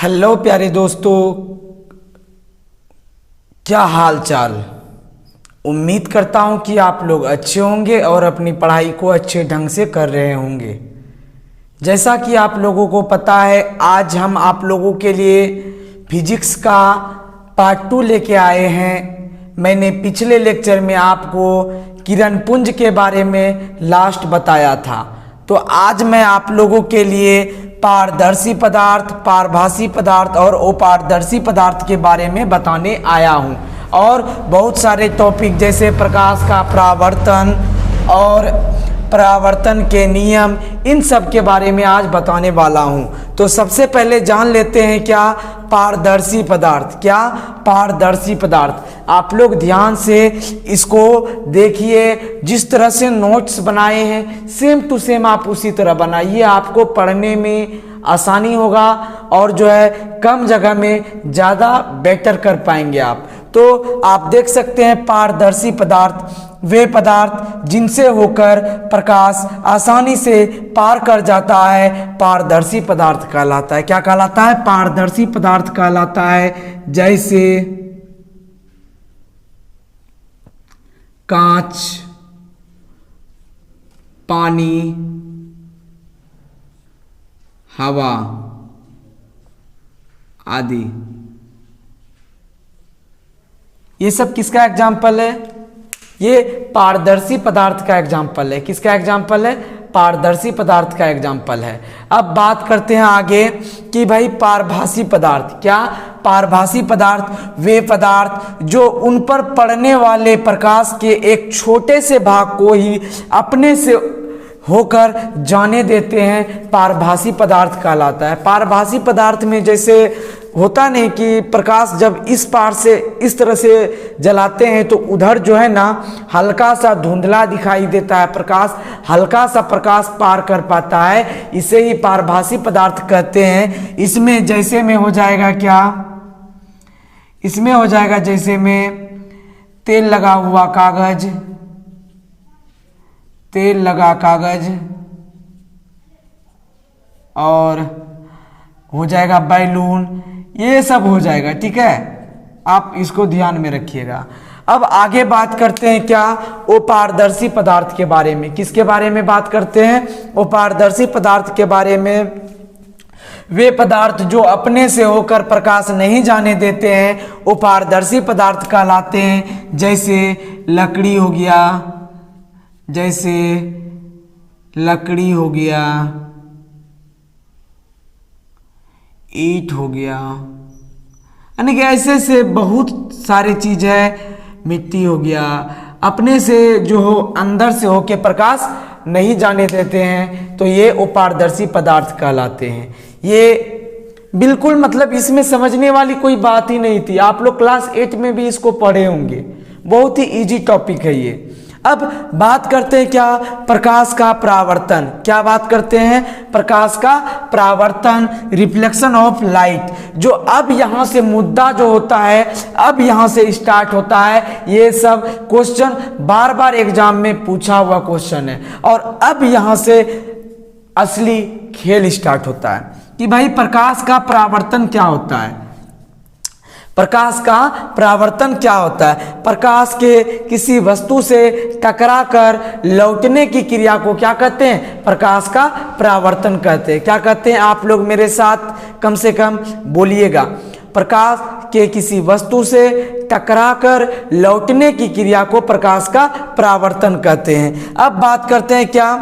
Hello प्यारे दोस्तों, क्या हाल चाल। उम्मीद करता हूँ कि आप लोग अच्छे होंगे और अपनी पढ़ाई को अच्छे ढंग से कर रहे होंगे। जैसा कि आप लोगों को पता है, आज हम आप लोगों के लिए फिजिक्स का पार्ट 2 लेके आए हैं। मैंने पिछले लेक्चर में आपको किरणपुंज के बारे में लास्ट बताया था, तो आज मैं आप लोगों के लिए पारदर्शी पदार्थ, पारभासी पदार्थ और अपारदर्शी पदार्थ के बारे में बताने आया हूँ। और बहुत सारे टॉपिक जैसे प्रकाश का परावर्तन और परावर्तन के नियम, इन सब के बारे में आज बताने वाला हूँ। तो सबसे पहले जान लेते हैं क्या पारदर्शी पदार्थ। क्या पारदर्शी पदार्थ, आप लोग ध्यान से इसको देखिए। जिस तरह से नोट्स बनाए हैं सेम टू सेम आप उसी तरह बनाइए, आपको पढ़ने में आसानी होगा और जो है कम जगह में ज़्यादा बेटर कर पाएंगे आप। तो आप देख सकते हैं पारदर्शी पदार्थ वे पदार्थ जिनसे होकर प्रकाश आसानी से पार कर जाता है, पारदर्शी पदार्थ कहलाता है। क्या कहलाता है? पारदर्शी पदार्थ कहलाता है। जैसे कांच, पानी, हवा आदि। ये सब किसका एग्जाम्पल है? ये पारदर्शी पदार्थ का एग्जाम्पल है। किसका एग्जाम्पल है? पारदर्शी पदार्थ का एग्जाम्पल है। अब बात करते हैं आगे कि भाई पारभासी पदार्थ। क्या? पारभासी पदार्थ वे पदार्थ जो उन पर पड़ने वाले प्रकाश के एक छोटे से भाग को ही अपने से होकर जाने देते हैं, पारभासी पदार्थ कहलाता है। पारभासी पदार्थ में जैसे होता नहीं कि प्रकाश जब इस पार से इस तरह से जलाते हैं तो उधर जो है ना हल्का सा धुंधला दिखाई देता है, प्रकाश हल्का सा प्रकाश पार कर पाता है, इसे ही पारभासी पदार्थ कहते हैं। इसमें जैसे में हो जाएगा क्या? इसमें हो जाएगा जैसे में तेल लगा हुआ कागज, तेल लगा कागज, और हो जाएगा बैलून, ये सब हो जाएगा। ठीक है, आप इसको ध्यान में रखिएगा। अब आगे बात करते हैं क्या अपारदर्शी पदार्थ के बारे में। किसके बारे में बात करते हैं? अपारदर्शी पदार्थ के बारे में। वे पदार्थ जो अपने से होकर प्रकाश नहीं जाने देते हैं अपारदर्शी पदार्थ कहलाते हैं। जैसे लकड़ी हो गया, जैसे लकड़ी हो गया, ईंट हो गया, यानी कि ऐसे से बहुत सारी चीज है। मिट्टी हो गया, अपने से जो हो अंदर से हो के प्रकाश नहीं जाने देते हैं, तो ये अपारदर्शी पदार्थ कहलाते हैं। ये बिल्कुल मतलब इसमें समझने वाली कोई बात ही नहीं थी, आप लोग क्लास 8 में भी इसको पढ़े होंगे, बहुत ही इजी टॉपिक है ये। अब बात करते हैं क्या प्रकाश का परावर्तन। क्या बात करते हैं? प्रकाश का परावर्तन, रिफ्लेक्शन ऑफ लाइट। जो अब यहाँ से मुद्दा जो होता है, अब यहाँ से स्टार्ट होता है। ये सब क्वेश्चन बार बार एग्जाम में पूछा हुआ क्वेश्चन है, और अब यहाँ से असली खेल स्टार्ट होता है कि भाई प्रकाश का परावर्तन क्या होता है। प्रकाश का परावर्तन क्या होता है? प्रकाश के किसी वस्तु से टकराकर लौटने की क्रिया को क्या कहते हैं? प्रकाश का परावर्तन कहते हैं। क्या कहते हैं? आप लोग मेरे साथ कम से कम बोलिएगा। प्रकाश के किसी वस्तु से टकराकर लौटने की क्रिया को प्रकाश का परावर्तन कहते हैं। अब बात करते हैं क्या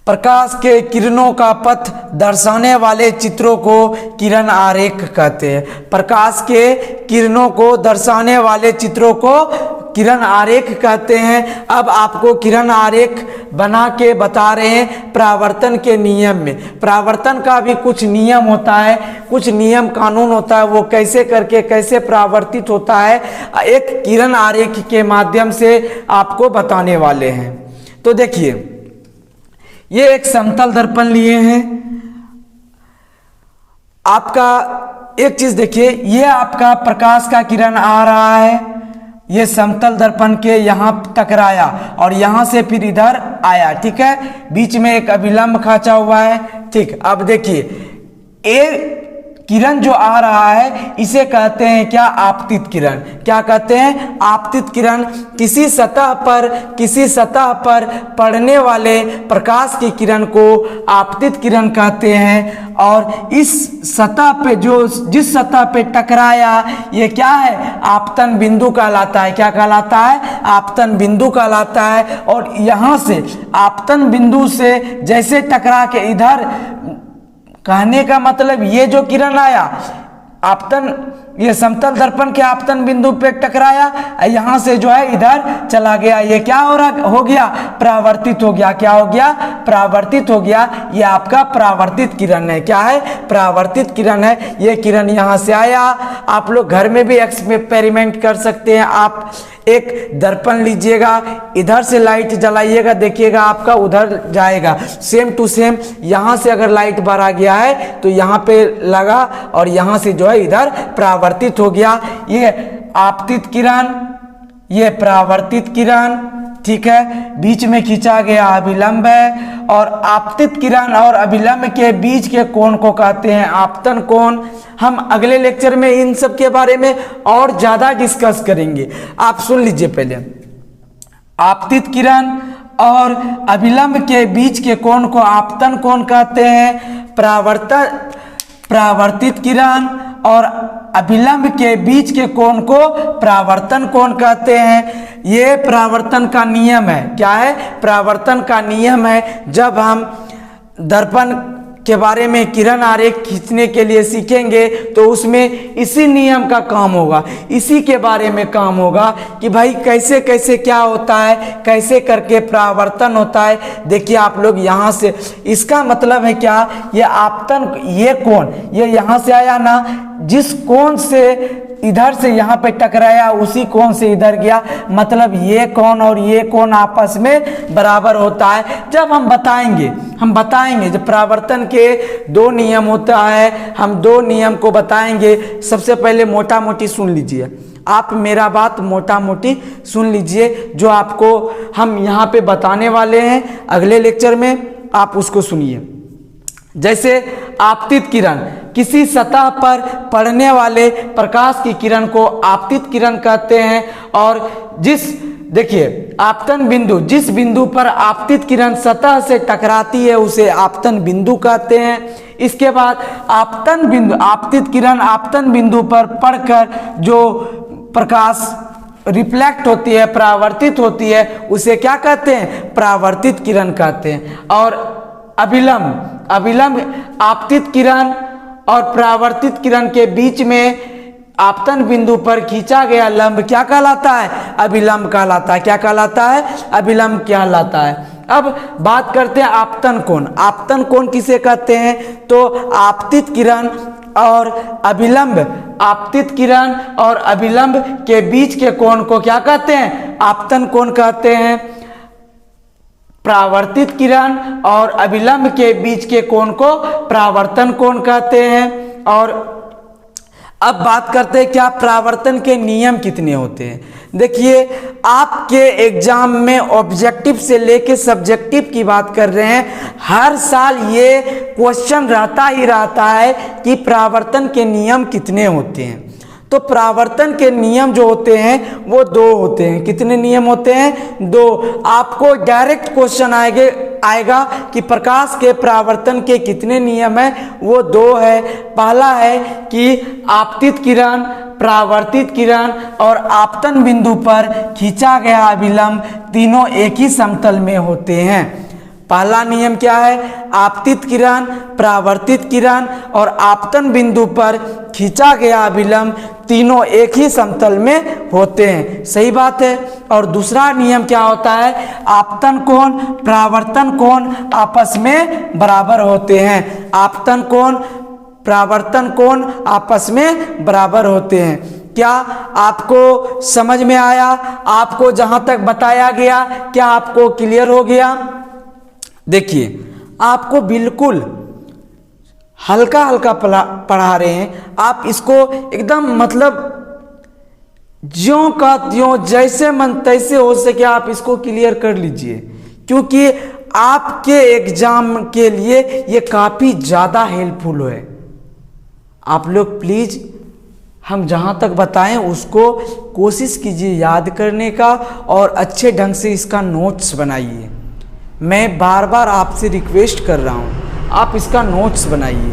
प्रकाश के किरणों का पथ दर्शाने वाले चित्रों को किरण आरेख कहते हैं। प्रकाश के किरणों को दर्शाने वाले चित्रों को किरण आरेख कहते हैं। अब आपको किरण आरेख बना के बता रहे हैं परावर्तन के नियम में। परावर्तन का भी कुछ नियम होता है, कुछ नियम कानून होता है, वो कैसे करके कैसे परावर्तित होता है, एक किरण आरेख के माध्यम से आपको बताने वाले हैं। तो देखिए, ये एक समतल दर्पण लिए हैं। आपका एक चीज देखिए, ये आपका प्रकाश का किरण आ रहा है, ये समतल दर्पण के यहाँ टकराया और यहाँ से फिर इधर आया। ठीक है, बीच में एक अभिलंब खींचा हुआ है। ठीक, अब देखिए ए किरण जो आ रहा है इसे कहते हैं क्या? आपतित किरण। क्या कहते हैं? आपतित किरण। किसी सतह पर पड़ने वाले प्रकाश की किरण को आपतित किरण कहते हैं। और इस सतह पे जिस सतह पे टकराया ये क्या है? आपतन बिंदु कहलाता है। क्या कहलाता है? आपतन बिंदु कहलाता है। और यहाँ से आपतन बिंदु से जैसे टकरा के इधर, कहने का मतलब ये जो किरण आया आपतन, ये समतल दर्पण के आपतन बिंदु पे टकराया, यहाँ से जो है इधर चला गया, ये क्या हो गया? परावर्तित हो गया। क्या हो गया? परावर्तित हो गया। ये आपका परावर्तित किरण है। क्या है? परावर्तित किरण है। ये किरण यहाँ से आया। आप लोग घर में भी एक्सपेरिमेंट कर सकते हैं। आप एक दर्पण लीजिएगा, इधर से लाइट जलाइएगा, देखिएगा आपका उधर जाएगा। सेम टू सेम यहाँ से अगर लाइट बाहर आ गया है तो यहाँ पे लगा और यहाँ से जो है इधर परावर्तित हो गया। ये आपतित किरण, ये परावर्तित किरण, ठीक है। बीच में खींचा गया अभिलंब है। और आपतित किरण और अभिलंब के बीच के कोण को कहते हैं आपतन कोण। हम अगले लेक्चर में इन सब के बारे में और ज्यादा डिस्कस करेंगे। आप सुन लीजिए पहले। आपतित किरण और अभिलंब के बीच के कोण को आपतन कोण कहते हैं। परावर्तित किरण और अभिलंब के बीच के कोण को परावर्तन कोण कहते हैं। ये परावर्तन का नियम है। क्या है? परावर्तन का नियम है। जब हम दर्पण के बारे में किरण आरेख खींचने के लिए सीखेंगे तो उसमें इसी नियम का काम होगा, इसी के बारे में काम होगा कि भाई कैसे कैसे क्या होता है, कैसे करके परावर्तन होता है। देखिए आप लोग यहाँ से, इसका मतलब है क्या? ये आपतन, ये कोण, ये यहाँ से आया ना, जिस कोण से इधर से यहाँ पे टकराया उसी कोण से इधर गया, मतलब ये कोण और ये कोण आपस में बराबर होता है। जब हम बताएंगे जब परावर्तन के दो नियम होता है, हम दो नियम को बताएंगे। सबसे पहले मोटा मोटी सुन लीजिए, आप मेरा बात मोटा मोटी सुन लीजिए, जो आपको हम यहाँ पे बताने वाले हैं अगले लेक्चर में, आप उसको सुनिए। जैसे आपतित किरण, किसी सतह पर पड़ने वाले प्रकाश की किरण को आपतित किरण कहते हैं। और देखिए आपतन बिंदु, जिस बिंदु पर आपतित किरण सतह से टकराती है उसे आपतन बिंदु कहते हैं। इसके बाद आपतित किरण आपतन बिंदु पर पड़कर जो प्रकाश रिफ्लेक्ट होती है, परावर्तित होती है, उसे क्या कहते हैं? परावर्तित किरण कहते हैं। और अभिलंब आपतित किरण और परावर्तित किरण के बीच में आपतन बिंदु पर खींचा गया लंब क्या कहलाता है? अभिलंब कहलाता है। क्या कहलाता है? अभिलंब कहलाता है। अब बात करते हैं आपतन कोण। आपतन कोण किसे कहते हैं? तो आपतित किरण और अभिलंब के बीच के कोण को क्या कहते हैं? आपतन कोण कहते हैं। परावर्तित किरण और अभिलंब के बीच के कोण को परावर्तन कोण कहते हैं। और अब बात करते हैं क्या परावर्तन के नियम कितने होते हैं। देखिए आपके एग्जाम में ऑब्जेक्टिव से लेके सब्जेक्टिव की बात कर रहे हैं, हर साल ये क्वेश्चन रहता है कि परावर्तन के नियम कितने होते हैं। तो परावर्तन के नियम जो होते हैं वो दो होते हैं। कितने नियम होते हैं? दो। आपको डायरेक्ट क्वेश्चन आएगा कि प्रकाश के परावर्तन के कितने नियम हैं? वो दो है। पहला है कि आपतित किरण, परावर्तित किरण और आपतन बिंदु पर खींचा गया अभिलंब तीनों एक ही समतल में होते हैं। पहला नियम क्या है? आपतित किरण, परावर्तित किरण और आपतन बिंदु पर खींचा गया अभिलंब तीनों एक ही समतल में होते हैं। सही बात है। और दूसरा नियम क्या होता है? आपतन कोण, परावर्तन कोण आपस में बराबर होते हैं। आपतन कोण, परावर्तन कोण आपस में बराबर होते हैं। क्या आपको समझ में आया? आपको जहां तक बताया गया क्या आपको क्लियर हो गया? देखिए आपको बिल्कुल हल्का हल्का पढ़ा रहे हैं। आप इसको एकदम मतलब ज्यों का त्यों, जैसे मन तैसे हो सके आप इसको क्लियर कर लीजिए, क्योंकि आपके एग्जाम के लिए ये काफ़ी ज़्यादा हेल्पफुल है। आप लोग प्लीज़ हम जहाँ तक बताएं उसको कोशिश कीजिए याद करने का और अच्छे ढंग से इसका नोट्स बनाइए। मैं बार बार आपसे रिक्वेस्ट कर रहा हूँ, आप इसका नोट्स बनाइए,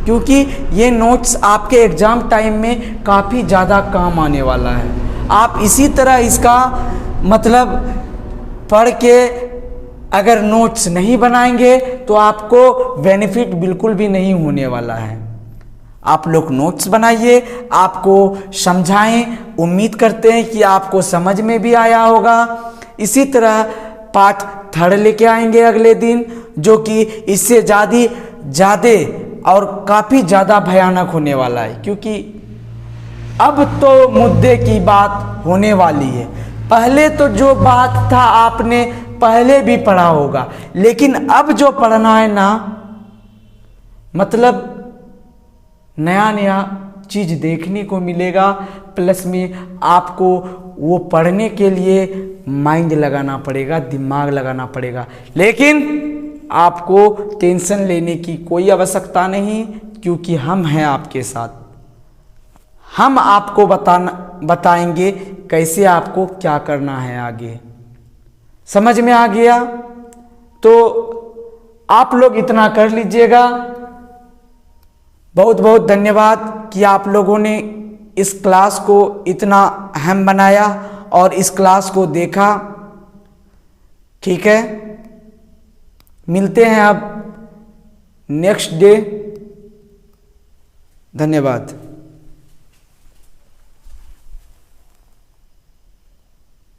क्योंकि ये नोट्स आपके एग्ज़ाम टाइम में काफ़ी ज़्यादा काम आने वाला है। आप इसी तरह इसका मतलब पढ़ के अगर नोट्स नहीं बनाएंगे तो आपको बेनिफिट बिल्कुल भी नहीं होने वाला है। आप लोग नोट्स बनाइए, आपको समझाएं। उम्मीद करते हैं कि आपको समझ में भी आया होगा। इसी तरह पार्ट 3 लेके आएंगे अगले दिन, जो कि इससे ज़्यादा और काफ़ी ज़्यादा भयानक होने वाला है, क्योंकि अब तो मुद्दे की बात होने वाली है। पहले तो जो बात था आपने पहले भी पढ़ा होगा, लेकिन अब जो पढ़ना है ना, मतलब नया नया चीज़ देखने को मिलेगा, प्लस में आपको वो पढ़ने के लिए माइंड लगाना पड़ेगा, दिमाग लगाना पड़ेगा। लेकिन आपको टेंशन लेने की कोई आवश्यकता नहीं, क्योंकि हम हैं आपके साथ। हम आपको बताएंगे कैसे आपको क्या करना है आगे। समझ में आ गया? तो आप लोग इतना कर लीजिएगा। बहुत बहुत धन्यवाद कि आप लोगों ने इस क्लास को इतना अहम बनाया और इस क्लास को देखा। ठीक है, मिलते हैं अब नेक्स्ट डे। धन्यवाद।